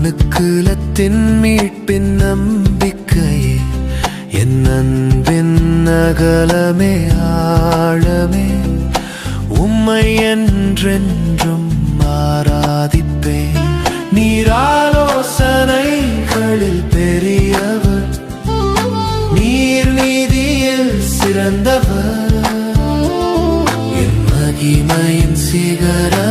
மனுக்குலத்தின் மீட்பின் நம்பிக்கையே, என் அன்பின் அகலமே ஆழமே, உம்மை என்றென்றும் ஆராதிப்பேன். நீர் ஆலோசனைகளில் பெரியவர், நீர் நீதியில் சிறந்தவர், என் மகிமையின் சிகரம்